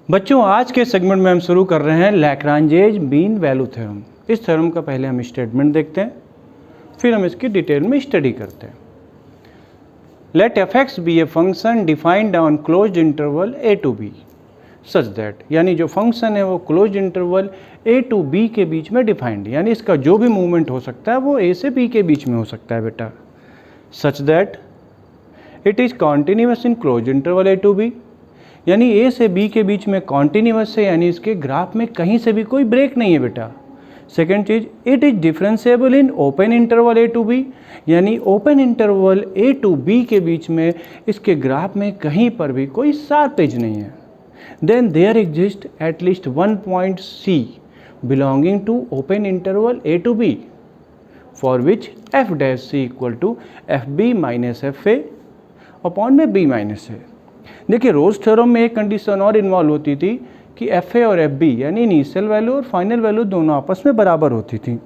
बच्चों आज के सेगमेंट में हम शुरू कर रहे हैं लैग्रांजेज मीन वैल्यू थ्योरम। इस थ्योरम का पहले हम स्टेटमेंट देखते हैं, फिर हम इसकी डिटेल में स्टडी करते हैं। Let f x be a function defined on closed interval A to b such that, यानी जो फंक्शन है वो closed interval A to B के बीच में डिफाइंड, यानी इसका जो भी मूवमेंट हो सकता है वो ए से बी के बीच में हो सकता है बेटा। Such that it is continuous in closed interval A to B, यानी ए से बी के बीच में कॉन्टिन्यूस है, यानी इसके ग्राफ में कहीं से भी कोई ब्रेक नहीं है बेटा। सेकेंड चीज, it is differentiable in open interval A to B, यानी open interval A to B के बीच में इसके ग्राफ में कहीं पर भी कोई शार्प एज नहीं है। Then there exist at least one point c belonging to open interval A to b for which f dash c equal to f B minus F A upon में b minus a. देखिए Rolle's theorem में एक condition और involve होती थी कि F A और F B यानी इनिशियल वैल्यू और फाइनल वैल्यू दोनों आपस में बराबर होती थी।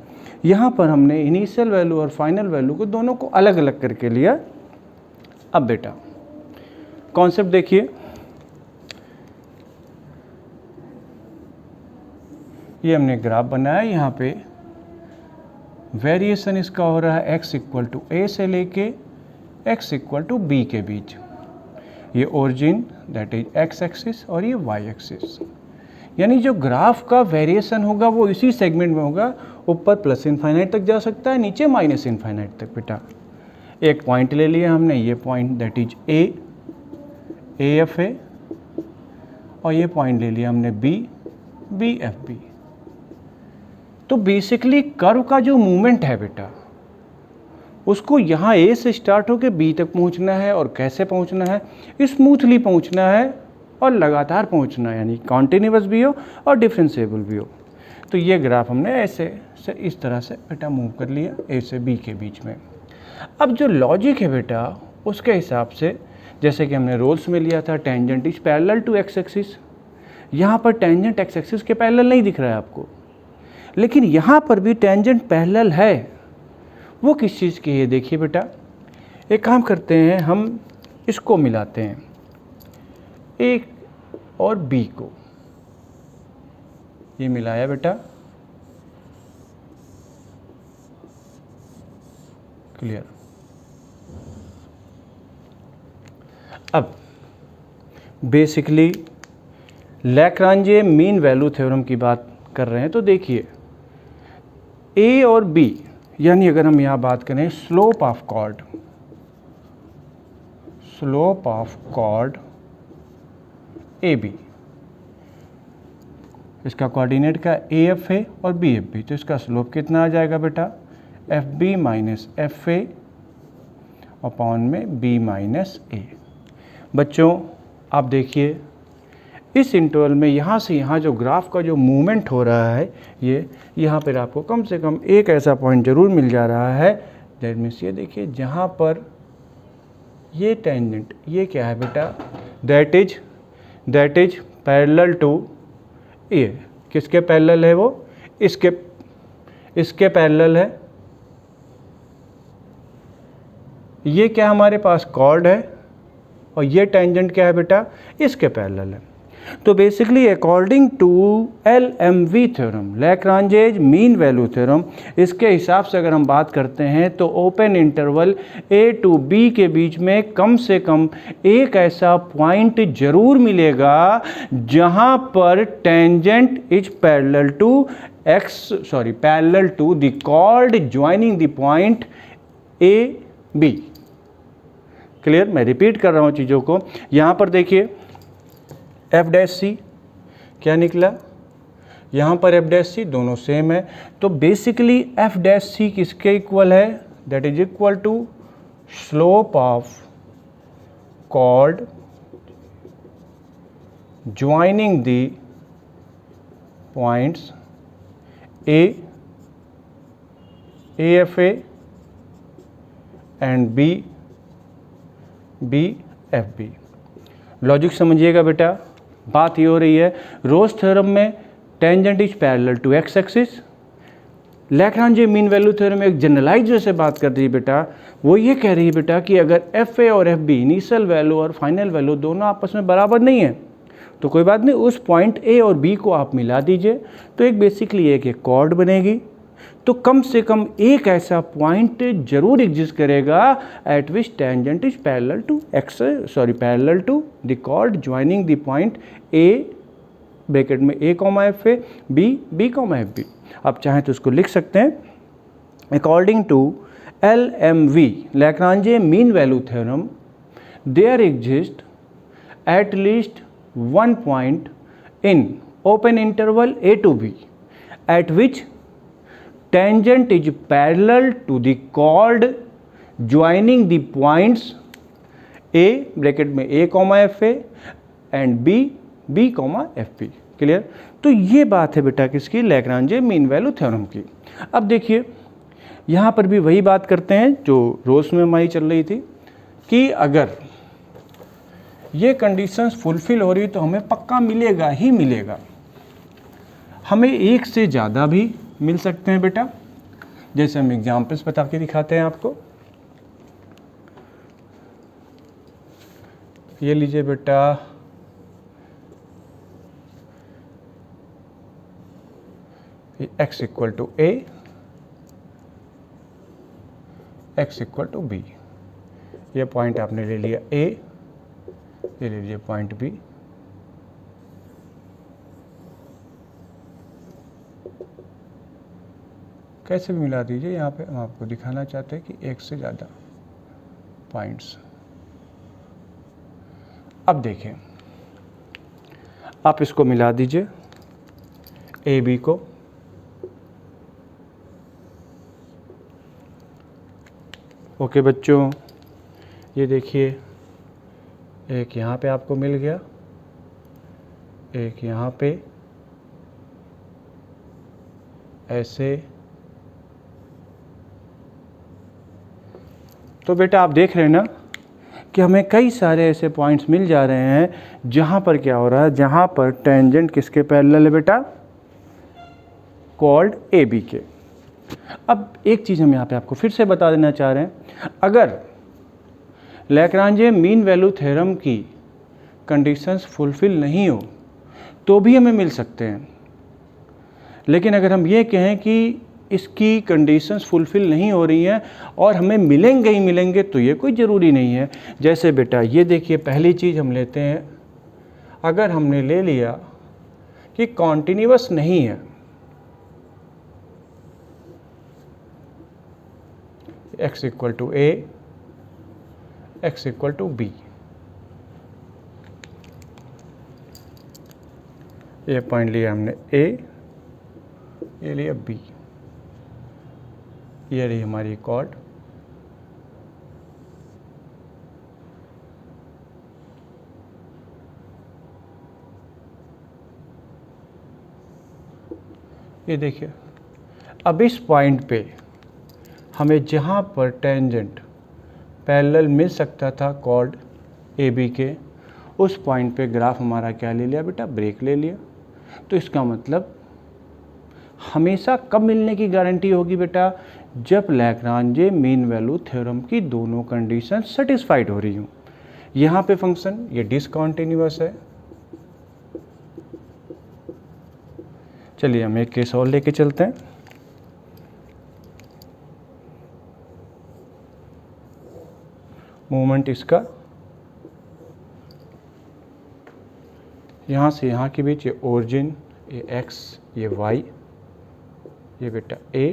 यहाँ पर हमने इनिशियल वैल्यू और फाइनल वैल्यू को दोनों को अलग अलग करके लिया। अब बेटा कॉन्सेप्ट देखिए, ये हमने ग्राफ बनाया, यहाँ पे वेरिएशन इसका हो रहा है x इक्वल टू ए से लेके x इक्वल टू बी के बीच। ये origin that is x axis और ये वाई एक्सिस, यानी जो ग्राफ का वेरिएशन होगा वो इसी सेगमेंट में होगा। ऊपर प्लस इनफाइनाइट तक जा सकता है, नीचे माइनस इनफाइनाइट तक बेटा। एक पॉइंट ले लिया हमने, ये point that is a F ए, और ये पॉइंट ले लिया हमने बी एफ बी। तो बेसिकली कर्व का जो मूवमेंट है बेटा उसको यहाँ ए से स्टार्ट होकर बी तक पहुँचना है, और कैसे पहुँचना है, स्मूथली पहुँचना है और लगातार पहुँचना है, यानी कॉन्टिन्यूस भी हो और डिफरेंशिएबल भी हो। तो ये ग्राफ हमने ऐसे से इस तरह से बेटा मूव कर लिया ए से बी के बीच में। अब जो लॉजिक है बेटा उसके हिसाब से, जैसे कि हमने रोल्स में लिया था tangent is parallel to x axis, यहाँ पर टेंजेंट एक्स एक्सिस के पैरेलल नहीं दिख रहा है आपको, लेकिन यहाँ पर भी टेंजेंट पैरेलल है। वो किस चीज़ की है देखिए बेटा, एक काम करते हैं, हम इसको मिलाते हैं ए और बी को, ये मिलाया बेटा, क्लियर। अब बेसिकली लैग्रांजे मीन वैल्यू थ्योरम की बात कर रहे हैं, तो देखिए ए और बी, यानी अगर हम यहाँ बात करें slope of chord a b, इसका कोऑर्डिनेट का ए एफ ए और बी एफ बी, तो इसका स्लोप कितना आ जाएगा बेटा, f B minus F A upon में बी माइनस ए। बच्चों आप देखिए इस इंटरवल में यहाँ से यहाँ जो ग्राफ का जो मूवमेंट हो रहा है, ये यहाँ पर आपको कम से कम एक ऐसा पॉइंट जरूर मिल जा रहा है, दैट मीन्स ये देखिए जहाँ पर ये टेंजेंट, ये क्या है बेटा, दैट इज पैरेलल टू ए। किसके पैरेलल है वो, इसके पैरेलल है। ये क्या हमारे पास कॉर्ड है, और ये टेंजेंट क्या है बेटा, इसके पैरेलल है। तो basically according to LMV theorem, Lagrange's mean value theorem, इसके हिसाब से अगर हम बात करते हैं तो open interval A to B के बीच में कम से कम एक ऐसा पॉइंट जरूर मिलेगा जहां पर tangent is parallel to the chord joining the point AB। Clear, मैं रिपीट कर रहा हूं चीज़ों को। यहाँ पर देखिए एफ डैश सी क्या निकला, यहाँ पर एफ डैश सी दोनों सेम है, तो बेसिकली एफ डैश सी किसके इक्वल है, that is equal to slope of chord joining the points A F A and B F B. Logic समझिएगा बेटा, बात ये हो रही है रोज थ्योरम में tangent is parallel to x axis, Lagrange mean value theorem में एक जनरलाइज से बात कर रही है बेटा, वो ये कह रही है बेटा कि अगर एफ ए और एफ बी इनिशियल वैल्यू और फाइनल वैल्यू दोनों आपस में बराबर नहीं है तो कोई बात नहीं, उस पॉइंट ए और बी को आप मिला दीजिए तो एक बेसिकली एक कॉर्ड बनेगी। तो कम से कम एक ऐसा पॉइंट जरूर एग्जिस्ट करेगा at which tangent is parallel to the chord joining the point A, bracket में A comma F A, B comma F B. आप चाहें तो उसको लिख सकते हैं, according to LMV Lagrange mean value theorem, there exist at least one point in open interval a to b at which tangent is parallel to the chord joining the points a, bracket में a comma F A and b comma F b. Clear? तो ये बात है बेटा किसकी, लैग्रांजे mean value theorem की। अब देखिए यहाँ पर भी वही बात करते हैं जो रोज में हमारी चल रही थी कि अगर ये कंडीशंस फुलफिल हो रही तो हमें पक्का मिलेगा ही मिलेगा। हमें एक से ज़्यादा भी मिल सकते हैं बेटा, जैसे हम एग्जाम्पल्स बता के दिखाते हैं आपको। ये लीजिए बेटा, x equal to a, x equal to b. ये पॉइंट आपने ले लिया ए, ये लीजिए पॉइंट बी। कैसे भी मिला दीजिए, यहाँ पे हम आपको दिखाना चाहते हैं कि एक से ज़्यादा पॉइंट्स। अब देखें, आप इसको मिला दीजिए ए बी को, ओके बच्चों। ये देखिए एक यहाँ पे आपको मिल गया, एक यहाँ पे, ऐसे। तो बेटा आप देख रहे हैं ना कि हमें कई सारे ऐसे पॉइंट्स मिल जा रहे हैं जहाँ पर क्या हो रहा है, जहाँ पर टेंजेंट किसके पैरेलल है बेटा, कॉर्ड ए बी के। अब एक चीज़ हम यहाँ पे आपको फिर से बता देना चाह रहे हैं, अगर लैग्रांजे मीन वैल्यू थ्योरम की कंडीशंस फुलफिल नहीं हो तो भी हमें मिल सकते हैं, लेकिन अगर हम ये कहें कि इसकी कंडीशंस फुलफिल नहीं हो रही हैं और हमें मिलेंगे ही मिलेंगे, तो ये कोई ज़रूरी नहीं है। जैसे बेटा ये देखिए, पहली चीज़ हम लेते हैं, अगर हमने ले लिया कि कॉन्टिन्यूअस नहीं है, x equal to a, x equal to b, ये पॉइंट लिया हमने ए, ये लिया बी, ये रही हमारी कॉर्ड। ये देखिए, अब इस पॉइंट पे हमें जहाँ पर टेंजेंट पैरेलल मिल सकता था कॉर्ड ए बी के, उस पॉइंट पे ग्राफ हमारा क्या ले लिया बेटा, ब्रेक ले लिया। तो इसका मतलब हमेशा कब मिलने की गारंटी होगी बेटा, जब लैग्रांजे मीन वैल्यू थ्योरम की दोनों कंडीशन सेटिस्फाइड हो रही हूँ। यहाँ पे फंक्शन ये डिसकंटिन्यूअस है। चलिए हम एक केस और लेके चलते हैं। मूवमेंट इसका यहाँ से यहाँ के बीच, ये ओरिजिन, ये एक्स, ये वाई, ये बेटा ए,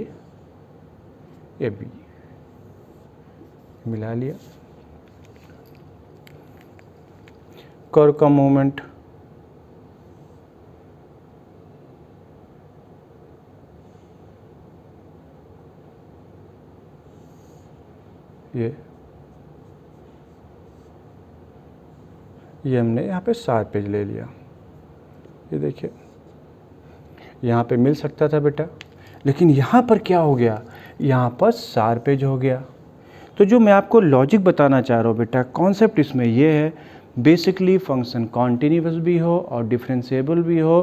ये बी, मिला लिया। कर्व का मूवमेंट ये हमने यहाँ पे 7 पेज ले लिया। ये देखिए यहाँ पे मिल सकता था बेटा, लेकिन यहाँ पर क्या हो गया, यहाँ पर 4 पेज हो गया। तो जो मैं आपको लॉजिक बताना चाह रहा हूँ बेटा, कॉन्सेप्ट इसमें ये है, बेसिकली फंक्शन कॉन्टिन्यूअस भी हो और डिफरेंशिएबल भी हो,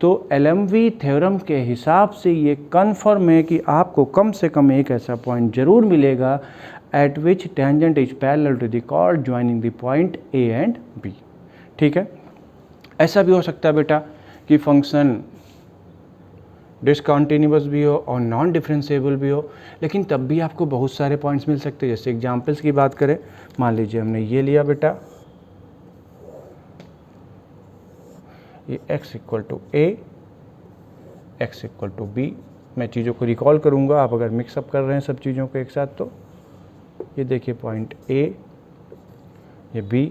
तो LMV थ्योरम के हिसाब से ये कन्फर्म है कि आपको कम से कम एक ऐसा पॉइंट ज़रूर मिलेगा at which tangent is parallel to the chord joining the point A and B। ठीक है, ऐसा भी हो सकता है बेटा कि फंक्शन डिसकंटिन्यूअस भी हो और नॉन डिफरेंशिएबल भी हो, लेकिन तब भी आपको बहुत सारे पॉइंट्स मिल सकते हैं। जैसे एग्जांपल्स की बात करें, मान लीजिए हमने ये लिया बेटा, ये x equal to a, x equal to b। मैं चीज़ों को रिकॉल करूँगा, आप अगर मिक्सअप कर रहे हैं सब चीज़ों को एक साथ, तो ये देखिए पॉइंट a, ये b,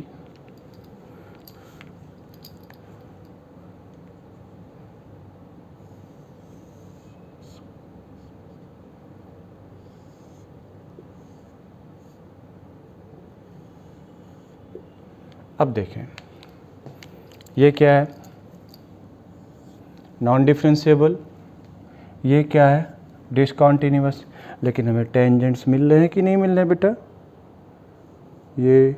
अब देखें ये क्या है, नॉन डिफरेंशिएबल, ये क्या है, डिसकंटिन्यूअस। लेकिन हमें टेंजेंट्स मिल रहे हैं कि नहीं मिल रहे हैं बेटा, ये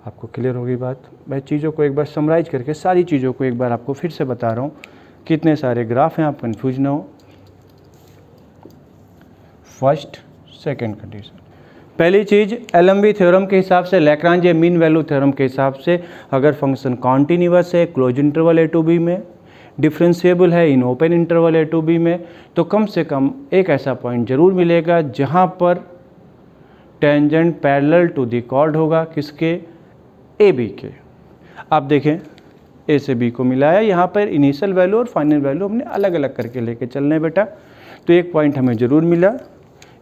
आपको क्लियर होगी बात। मैं चीज़ों को एक बार समराइज करके सारी चीज़ों को एक बार आपको फिर से बता रहा हूँ, कितने सारे ग्राफ हैं, आप कंफ्यूज ना हो। फर्स्ट सेकंड कंडीशन, पहली चीज़ एलएमबी थ्योरम के हिसाब से, लैग्रांज मीन वैल्यू थ्योरम के हिसाब से, अगर फंक्शन कॉन्टिन्यूअस है close interval A to b में, डिफरेंशिएबल है in open interval A to b में, तो कम से कम एक ऐसा पॉइंट जरूर मिलेगा जहाँ पर tangent parallel to the chord होगा, किसके, ए बी के। आप देखें ए से बी को मिलाया, यहाँ पर इनिशियल वैल्यू और फाइनल वैल्यू हमने अलग अलग करके लेके चलने बेटा। तो एक पॉइंट हमें ज़रूर मिला,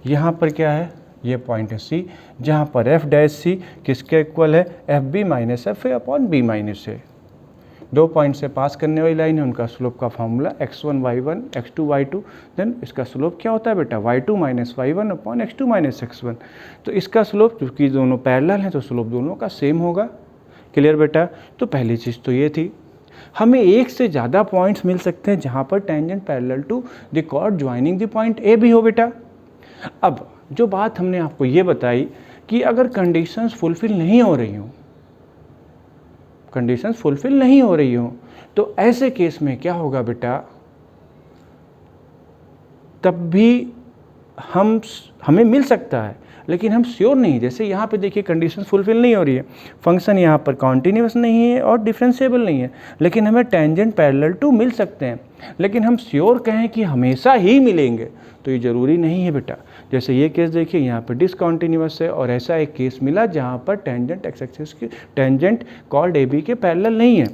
यहाँ पर क्या है, ये पॉइंट है सी, जहाँ पर एफ डैश सी किसके इक्वल है, F B minus F A upon B minus A. दो पॉइंट से पास करने वाली लाइन है, उनका स्लोप का formula x1 y1 x2 y2, then इसका स्लोप क्या होता है बेटा, y2 minus y1 upon x2 minus x1। तो इसका स्लोप, क्योंकि दोनों पैरेलल हैं तो स्लोप दोनों का सेम होगा। क्लियर बेटा। तो पहली चीज़ तो ये थी। हमें एक से ज़्यादा पॉइंट्स मिल सकते हैं जहाँ पर tangent parallel to the chord joining the point a भी हो बेटा। अब जो बात हमने आपको ये बताई कि अगर कंडीशंस फुलफिल नहीं हो रही हों, कंडीशंस फुलफिल नहीं हो रही हों, तो ऐसे केस में क्या होगा बेटा, तब भी हमें मिल सकता है लेकिन हम श्योर नहीं। जैसे यहाँ पे देखिए कंडीशन फुलफिल नहीं हो रही है, फंक्शन यहाँ पर कॉन्टिन्यूस नहीं है और डिफरेंशिएबल नहीं है, लेकिन हमें टेंजेंट पैरेलल टू मिल सकते हैं, लेकिन हम श्योर कहें कि हमेशा ही मिलेंगे तो ये ज़रूरी नहीं है बेटा। जैसे ये केस देखिए, यहाँ पर डिसकॉन्टिन्यूस है और ऐसा एक केस मिला जहाँ पर टेंजेंट एक्स एक्सिस की टेंजेंट कॉर्ड ए बी के पैरेलल नहीं है।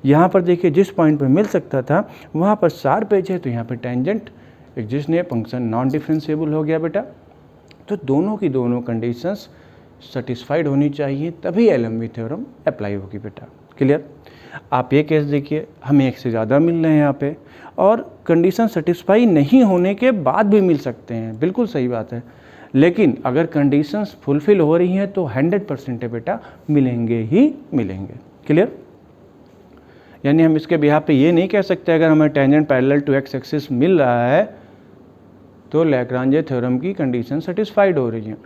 यहाँ पर देखिए जिस पॉइंट पर मिल सकता था वहाँ पर शार्प एज है, तो यहाँ पर टेंजेंट एग्जिस्ट नहीं है, फंक्शन नॉन डिफरेंशिएबल हो गया बेटा। तो दोनों की दोनों कंडीशंस सेटिस्फाइड होनी चाहिए, तभी एलएमबी थ्योरम अप्लाई होगी बेटा। क्लियर। आप ये केस देखिए, हमें एक से ज़्यादा मिल रहे हैं यहाँ पे और कंडीशन सेटिस्फाई नहीं होने के बाद भी मिल सकते हैं, बिल्कुल सही बात है। लेकिन अगर कंडीशंस फुलफिल हो रही हैं तो 100% है बेटा, मिलेंगे ही मिलेंगे। क्लियर। यानी हम इसके बिहाफ पे ये नहीं कह सकते अगर हमें tangent parallel to x axis मिल रहा है तो लैग्रांजे थ्योरम की कंडीशन सेटिस्फाइड हो रही है,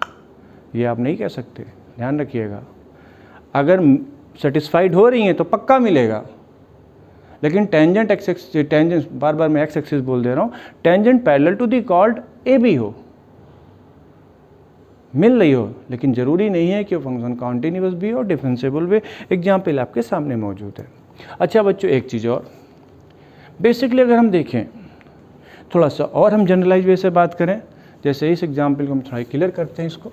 ये आप नहीं कह सकते, ध्यान रखिएगा। अगर सेटिस्फाइड हो रही हैं तो पक्का मिलेगा, लेकिन टेंजेंट एक्स एक्सिस, टेंजेंट बार बार मैं एक्स एक्सिस बोल दे रहा हूँ, tangent parallel to the chord a b हो, मिल रही हो, लेकिन ज़रूरी नहीं है कि फंक्शन कॉन्टिन्यूस भी और डिफरेंशिएबल भी। एग्जाम्पल आपके सामने मौजूद है। अच्छा बच्चों, एक चीज़ और, बेसिकली अगर हम देखें थोड़ा सा और हम जनरलाइज वे से बात करें, जैसे इस एग्जाम्पल को हम थोड़ा क्लियर करते हैं इसको।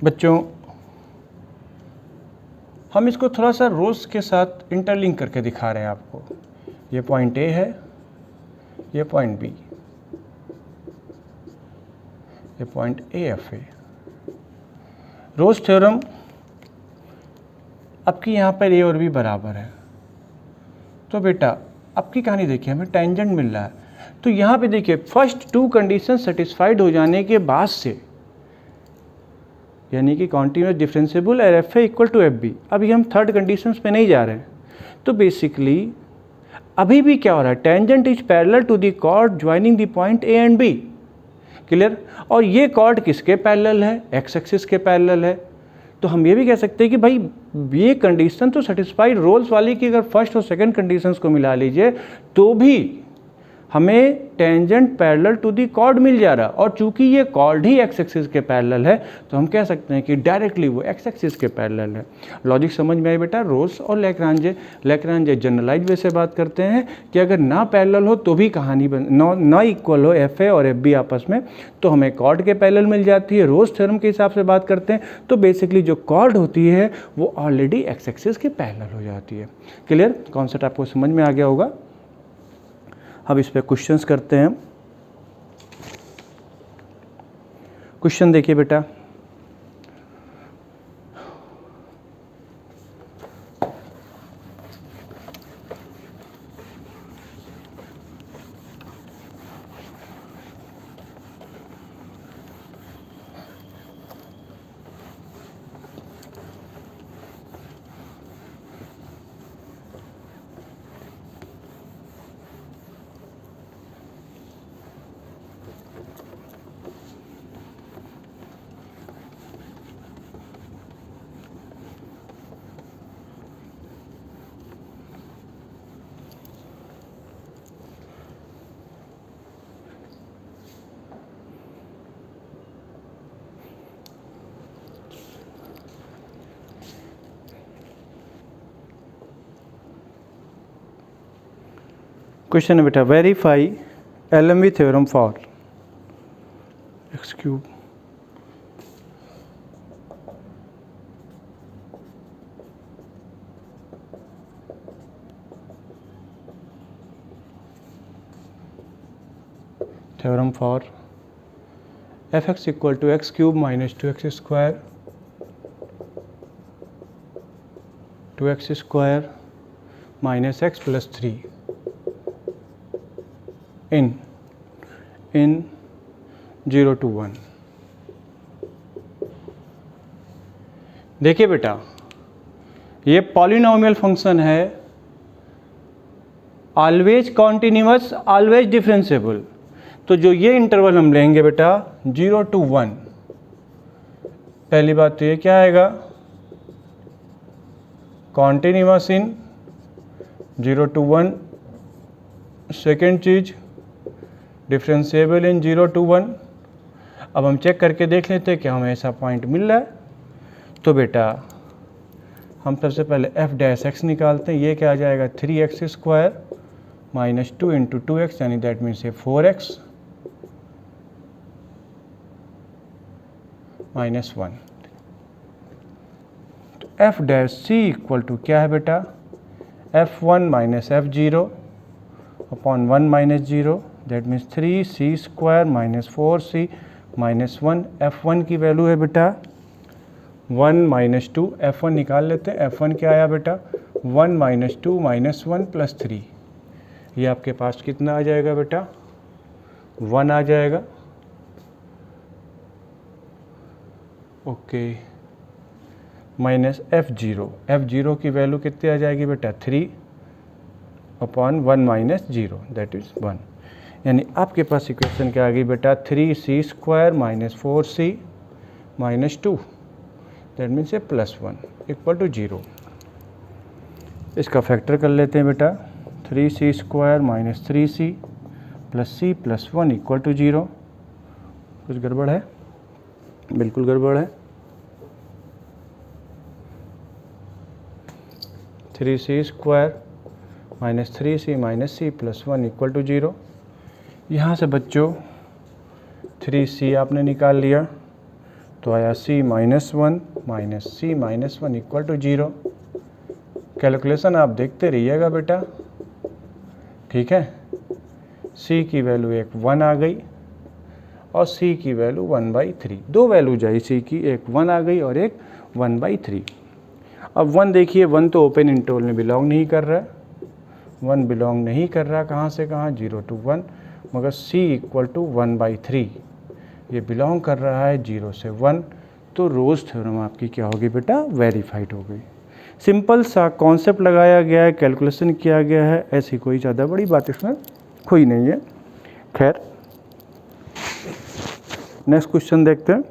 बच्चों हम इसको थोड़ा सा रोज के साथ इंटरलिंक करके दिखा रहे हैं आपको। ये पॉइंट ए है, ये पॉइंट बी, ये पॉइंट ए एफ है। रोज थ्योरम आपकी यहाँ पर ए और बी बराबर है, तो बेटा आपकी कहानी देखिए, हमें टेंजेंट मिल रहा है, तो यहाँ पे देखिए फर्स्ट टू कंडीशन सेटिस्फाइड हो जाने के बाद से, यानी कि कॉन्टिन्यूस डिफरेंशिएबल और f a equal to f b, अभी हम थर्ड कंडीशन पे नहीं जा रहे हैं, तो बेसिकली अभी भी क्या हो रहा है, tangent is parallel to the chord joining the point a and b. Clear. और ये कॉर्ड किसके पैरेलल है, एक्स एक्सिस के पैरेलल है, तो हम ये भी कह सकते हैं कि भाई ये कंडीशन तो सेटिस्फाइड रोल्स वाली की अगर फर्स्ट और सेकंड कंडीशंस को मिला लीजिए तो भी हमें tangent parallel to the chord मिल जा रहा, और चूंकि ये कॉर्ड ही एक्स एक्सिस के पैरेलल है तो हम कह सकते हैं कि डायरेक्टली वो एक्स एक्सिस के पैरेलल है। लॉजिक समझ में आई बेटा? रोल्स और लैग्रांजे जनरलाइज वे से बात करते हैं कि अगर ना पैरेलल हो तो भी कहानी ना इक्वल हो एफ ए और एफ बी आपस में, तो हमें कॉर्ड के पैरेलल मिल जाती है। रोल्स थ्योरम के हिसाब से बात करते हैं तो बेसिकली जो कॉर्ड होती है वो ऑलरेडी एक्स एक्सिस के पैरेलल हो जाती है। क्लियर? कॉन्सेप्ट आपको समझ में आ गया होगा। अब इस पे क्वेश्चंस करते हैं। क्वेश्चन देखिए बेटा, क्वेश्चन है बेटा, verify LMV theorem for x cube theorem for fx equal to x cube minus 2x square 2x square minus x plus 3 in 0 to 1। देखिए बेटा, ये पॉलिनोमियल फंक्शन है, ऑलवेज कॉन्टिन्यूअस, ऑलवेज डिफरेंशिएबल। तो जो ये इंटरवल हम लेंगे बेटा 0 to 1, पहली बात तो ये क्या आएगा, कॉन्टिन्यूअस इन 0 to 1। सेकेंड चीज डिफरेंशिएबल इन 0 to 1। अब हम चेक करके देख लेते हैं कि हमें ऐसा पॉइंट मिल रहा है। तो बेटा हम सबसे पहले एफ डैश एक्स निकालते हैं। ये क्या आ जाएगा, 3x square minus 2 into 2x, यानी दैट मीन्स 4x माइनस 1। तो f dash c equal to क्या है बेटा, f1 minus f0 upon 1 minus 0, that means 3c square minus 4c minus 1। f1 की वैल्यू है बेटा 1 माइनस 2, f1 निकाल लेते हैं। f1 क्या आया बेटा, 1 माइनस 2 माइनस 1 प्लस 3। ये आपके पास कितना आ जाएगा बेटा, 1 आ जाएगा। ओके, माइनस f0 की वैल्यू कितनी आ जाएगी बेटा, 3 अपॉन 1 माइनस 0, दैट इज 1। यानी आपके पास इक्वेशन क्या आ गई बेटा, 3c square minus 4c minus 2, that means a plus 1 equal to 0। इसका फैक्टर कर लेते हैं बेटा, 3c square minus 3c plus c plus 1 equal to 0। कुछ गड़बड़ है? बिल्कुल गड़बड़ है। 3c square minus 3c minus c plus 1 equal to 0। यहाँ से बच्चों 3c आपने निकाल लिया तो आया c minus 1 minus c minus 1 equal to 0। Calculation आप देखते रहिएगा बेटा, ठीक है। c की वैल्यू एक 1 आ गई और c की वैल्यू 1/3। दो वैल्यूज आई c की, एक 1 आ गई और एक 1/3। अब 1 देखिए, 1 तो ओपन इंटरवल में बिलोंग नहीं कर रहा है, 1 बिलोंग नहीं कर रहा कहाँ से कहाँ, 0 to 1, मगर c इक्वल टू 1/3 ये बिलोंग कर रहा है 0 से 1। तो रोल्स थ्योरम आपकी क्या होगी बेटा, वेरीफाइड हो गई। सिंपल सा कॉन्सेप्ट लगाया गया है, कैलकुलेशन किया गया है, ऐसी कोई ज़्यादा बड़ी बात इसमें कोई नहीं है। खैर, नेक्स्ट क्वेश्चन देखते हैं।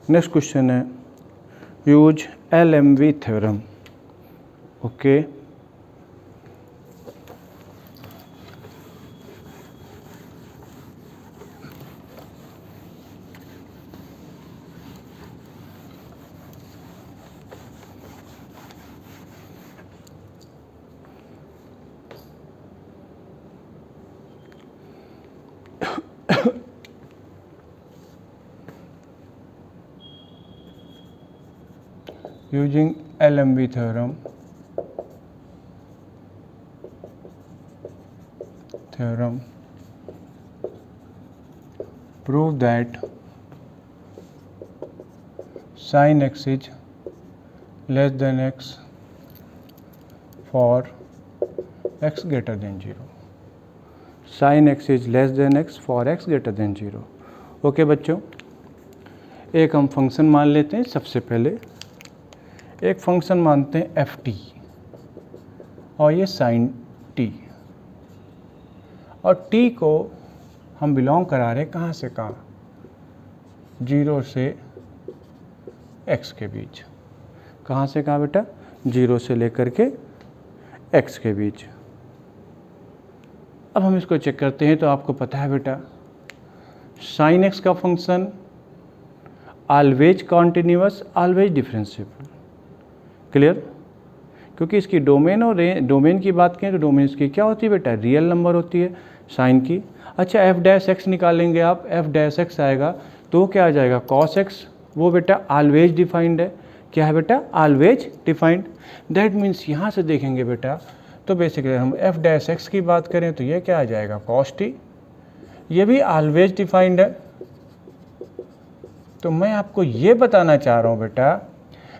नेक्स्ट क्वेश्चन है use LMV theorem. Okay, using LMV theorem prove that sin x is less than x for x greater than 0। sin x is less than x for x greater than 0। Okay बच्चों, एक हम function मान लेते हैं। सबसे पहले एक function मानते हैं ft और ये sin t, और t को हम बिलोंग करा रहे हैं कहाँ से कहाँ, 0 से x के बीच। कहाँ से कहाँ बेटा, 0 से लेकर के x के बीच। अब हम इसको चेक करते हैं। तो आपको पता है बेटा sin x का function always continuous, always differentiable. Clear? क्योंकि इसकी डोमेन और डोमेन की बात करें तो डोमेन इसकी क्या होती है बेटा, रियल नंबर होती है साइन की। अच्छा, एफ डैश एक्स निकालेंगे आप, एफ डैश एक्स आएगा तो क्या आ जाएगा, कॉस एक्स। वो बेटा ऑलवेज डिफाइंड है। क्या है बेटा, ऑलवेज डिफाइंड। दैट मीन्स यहाँ से देखेंगे बेटा तो बेसिकली हम एफ डैश एक्स की बात करें तो ये क्या आ जाएगा, कॉस टी। ये भी ऑलवेज डिफाइंड है। तो मैं आपको ये बताना चाह रहा हूँ बेटा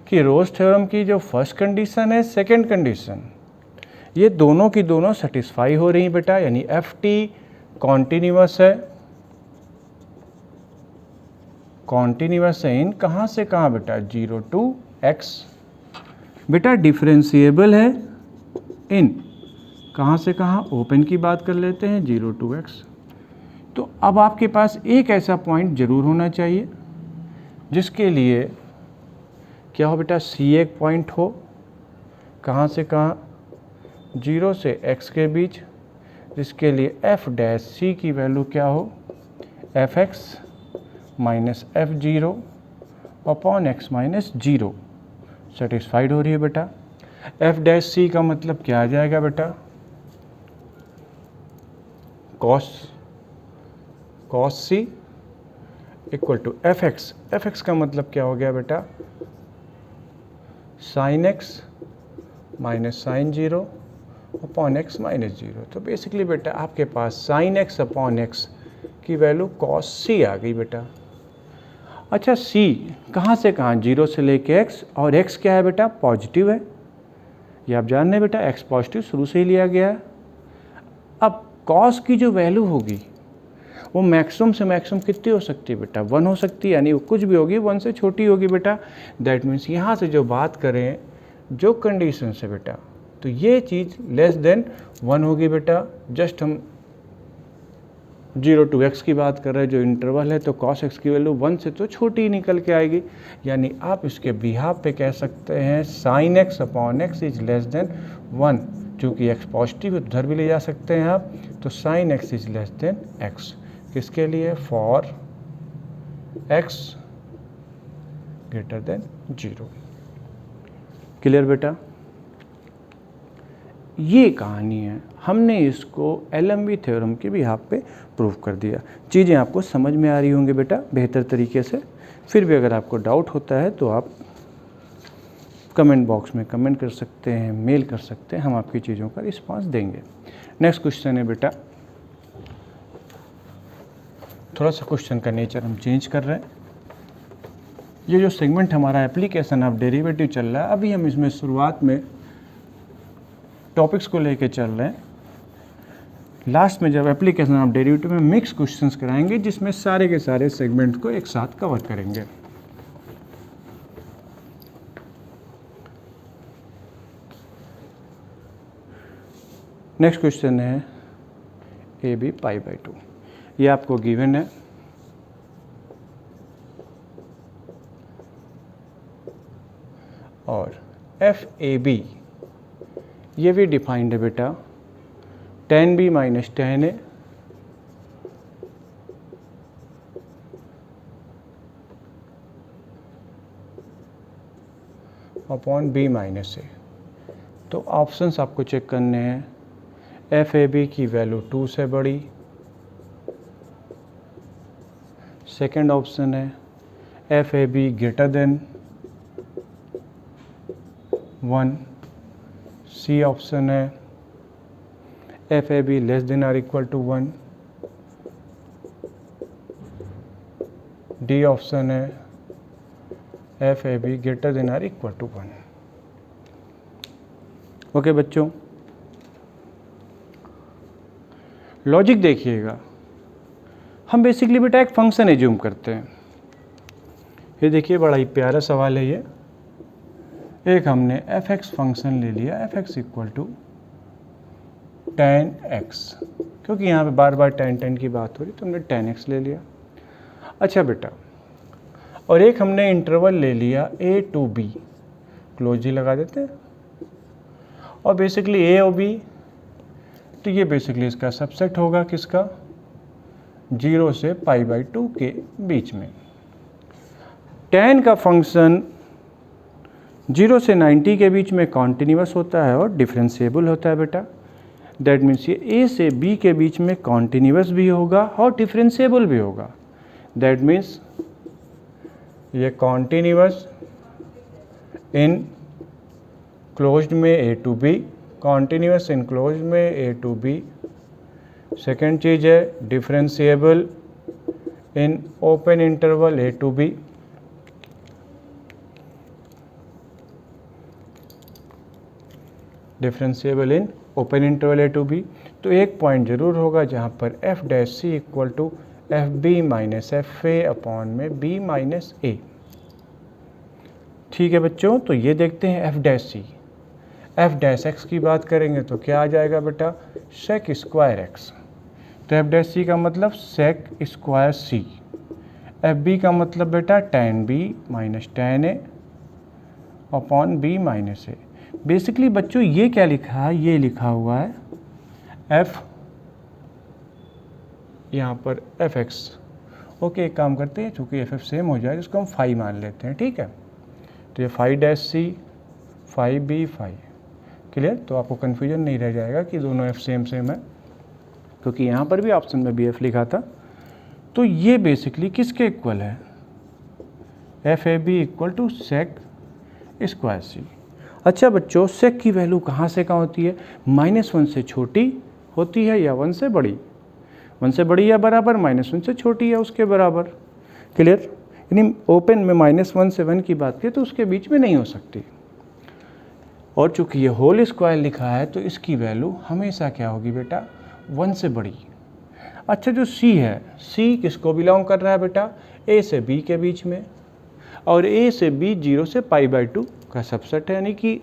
कि रोल्स थ्योरम की जो फर्स्ट कंडीशन है, सेकंड कंडीशन, ये दोनों की दोनों सेटिस्फाई हो रही हैं बेटा। यानी एफ टी कॉन्टिन्यूअस है, कॉन्टिन्यूअस है इन कहाँ से कहाँ बेटा, 0 to x। बेटा डिफरेंशिएबल है इन कहाँ से कहाँ, ओपन की बात कर लेते हैं 0 to x। तो अब आपके पास एक ऐसा पॉइंट जरूर होना चाहिए जिसके लिए क्या हो बेटा, सी एक पॉइंट हो, कहाँ से कहाँ, 0 से x के बीच, जिसके लिए f डैश c की वैल्यू क्या हो, fx minus f0 upon x minus 0 satisfied हो रही है बेटा। f डैश c का मतलब क्या आ जाएगा बेटा, cos c equal to fx। fx का मतलब क्या हो गया बेटा, sin x minus sine 0 upon x minus 0। तो बेसिकली बेटा आपके पास sin x अपॉन x की वैल्यू cos c आ गई बेटा। अच्छा, c कहाँ से कहाँ, 0 से लेके x, और x क्या है बेटा, पॉजिटिव है। ये आप जान रहे हैं बेटा, x पॉजिटिव शुरू से ही लिया गया है। अब cos की जो वैल्यू होगी वो मैक्सिमम से मैक्सिमम कितनी हो सकती है बेटा, 1 हो सकती है। यानी कुछ भी होगी 1 से छोटी होगी बेटा। दैट मीन्स यहाँ से जो बात करें जो कंडीशन से बेटा, तो ये चीज़ लेस देन 1 होगी बेटा। जस्ट हम 0 to x की बात कर रहे हैं, जो इंटरवल है, तो cos x की वैल्यू 1 से तो छोटी ही निकल के आएगी। यानी आप इसके बिहाफ पे कह सकते हैं sin x अपॉन x इज लेस देन 1। चूँकि x पॉजिटिव है तो उधर भी ले जा सकते हैं आप। तो sin x is less than x किसके लिए, for x greater than 0। Clear बेटा? ये कहानी है, हमने इसको LMV थ्योरम के बिहाफ पे प्रूव कर दिया। चीज़ें आपको समझ में आ रही होंगी बेटा बेहतर तरीके से। फिर भी अगर आपको डाउट होता है तो आप कमेंट बॉक्स में कमेंट कर सकते हैं, मेल कर सकते हैं, हम आपकी चीज़ों का रिस्पांस देंगे। नेक्स्ट क्वेश्चन है बेटा, थोड़ा सा क्वेश्चन का नेचर हम चेंज कर रहे हैं। ये जो सेगमेंट हमारा एप्लीकेशन ऑफ डेरिवेटिव चल रहा है, अभी हम इसमें शुरुआत में टॉपिक्स को लेके चल रहे हैं। लास्ट में जब एप्लीकेशन ऑफ डेरिवेटिव में मिक्स क्वेश्चंस कराएंगे जिसमें सारे के सारे सेगमेंट को एक साथ कवर करेंगे। नेक्स्ट क्वेश्चन है ए बी π/2। ये आपको गिवन है। और FAB ये भी डिफाइंड है बेटा tan B minus tan A upon B minus A। तो ऑप्शंस आपको चेक करने हैं। FAB की वैल्यू 2 से बड़ी, सेकेंड ऑप्शन है FAB greater than 1, c option है FAB less than or equal to 1, d option है FAB greater than or equal to 1। Okay बच्चों, लॉजिक देखिएगा। हम बेसिकली बेटा एक फंक्शन एज्यूम करते हैं। ये देखिए बड़ा ही प्यारा सवाल है ये। एक हमने fx फंक्शन ले लिया, fx equal to tan x, क्योंकि यहाँ पे बार बार tan की बात हो रही तो हमने tan x ले लिया। अच्छा बेटा, और एक हमने इंटरवल ले लिया a टू b, क्लोज ही लगा देते हैं, और बेसिकली a और b, तो ये बेसिकली इसका सबसेट होगा किसका, 0 से π/2 के बीच में। tan का फंक्शन 0 से 90 के बीच में कॉन्टिन्यूस होता है और डिफरेंशिएबल होता है बेटा। दैट मीन्स ये a से b के बीच में कॉन्टिन्यूस भी होगा और डिफरेंशिएबल भी होगा। दैट मीन्स ये कॉन्टिन्यूस इन क्लोज्ड में a to b, continuous in closed में a टू b। सेकेंड चीज़ है differentiable in open interval a to b। Differentiable in open interval a to b। तो एक पॉइंट ज़रूर होगा जहाँ पर f dash c equal to FB minus FA upon में B माइनस A। ठीक है बच्चों, तो ये देखते हैं f dash c। f dash x की बात करेंगे तो क्या आ जाएगा बेटा, sec स्क्वायर x। तो f डैश c का मतलब sec स्क्वायर c। FB का मतलब बेटा tan B minus tan A upon B minus A। Basically बच्चों ये क्या लिखा है, ये लिखा हुआ है f, यहाँ पर fx। ओके, एक काम करते हैं, चूँकि ff सेम हो जाए इसको हम फाई मान लेते हैं। ठीक है, तो ये phi dash c, phi b, phi. Clear? तो आपको कन्फ्यूजन नहीं रह जाएगा कि दोनों f सेम है, क्योंकि यहाँ पर भी ऑप्शन में भी f लिखा था। तो ये बेसिकली किसके इक्वल है, FAB equal to sec square c। अच्छा बच्चों, सेक की वैल्यू कहाँ से कहाँ होती है, -1 से छोटी होती है या 1 से बड़ी, 1 से बड़ी या बराबर, -1 से छोटी या उसके बराबर। क्लियर? यानी ओपन में -1 से 1 की बात करें तो उसके बीच में नहीं हो सकती। और चूंकि ये होल स्क्वायर लिखा है तो इसकी वैल्यू हमेशा क्या होगी बेटा, 1 से बड़ी। अच्छा, जो C है, C किसको बिलोंग कर रहा है बेटा, A से B के बीच में, और A से B 0 से π/2 का सबसेट है, यानी कि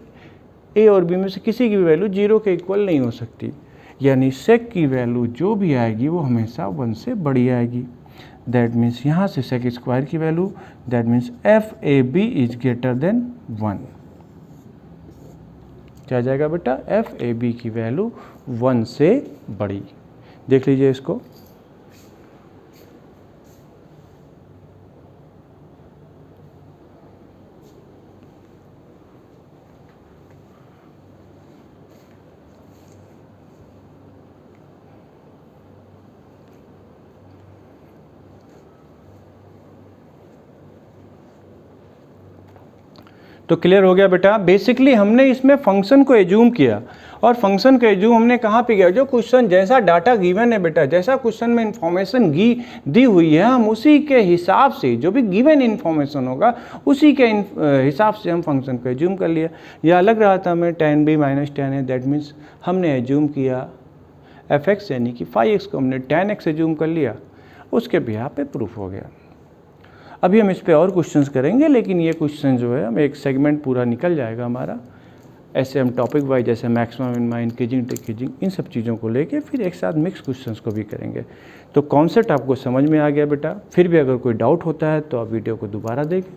A और B में से किसी की भी वैल्यू 0 के इक्वल नहीं हो सकती। यानी सेक की वैल्यू जो भी आएगी वो हमेशा 1 से बड़ी आएगी। दैट मीन्स यहाँ से सेक स्क्वायर की value, that means FAB is greater than 1। क्या जाएगा बेटा, FAB की वैल्यू 1 से बड़ी। देख लीजिए इसको। तो क्लियर हो गया बेटा। बेसिकली हमने इसमें फंक्शन को एज्यूम किया, और फंक्शन को एज्यूम हमने कहाँ पे किया, जो क्वेश्चन जैसा डाटा गिवन है बेटा, जैसा क्वेश्चन में इंफॉर्मेशन दी हुई है, हम उसी के हिसाब से, जो भी गिवन इंफॉर्मेशन होगा उसी के हिसाब से हम फंक्शन को एज्यूम कर लिया। यह लग रहा था हमें tan B minus tan A, that means हमने एज्यूम किया fx यानी कि फाई एक्स को हमने tan x एज्यूम कर लिया, उसके बिहाफ पे प्रूफ हो गया। अभी हम इस पे और क्वेश्चंस करेंगे, लेकिन ये क्वेश्चन जो है हम एक सेगमेंट पूरा निकल जाएगा हमारा। ऐसे हम टॉपिक वाइज जैसे मैक्सिमम, मिनिमम, इंक्रीजिंग, डिक्रीजिंग, इन सब चीज़ों को लेके फिर एक साथ मिक्स क्वेश्चंस को भी करेंगे। तो कॉन्सेप्ट आपको समझ में आ गया बेटा। फिर भी अगर कोई डाउट होता है तो आप वीडियो को दोबारा देखें,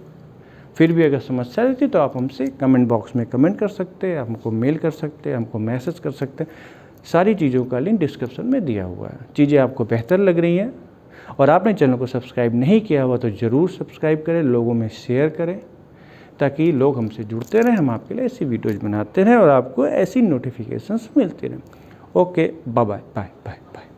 फिर भी अगर समस्या रहती तो आप हमसे कमेंट बॉक्स में कमेंट कर सकते हैं, हमको मेल कर सकते हैं, हमको मैसेज कर सकते हैं। सारी चीज़ों का लिंक डिस्क्रिप्शन में दिया हुआ है। चीज़ें आपको बेहतर लग रही हैं और आपने चैनल को सब्सक्राइब नहीं किया हुआ तो ज़रूर सब्सक्राइब करें, लोगों में शेयर करें, ताकि लोग हमसे जुड़ते रहें, हम आपके लिए ऐसी वीडियोज़ बनाते रहें और आपको ऐसी नोटिफिकेशंस मिलती रहें। Okay, bye bye bye bye bye.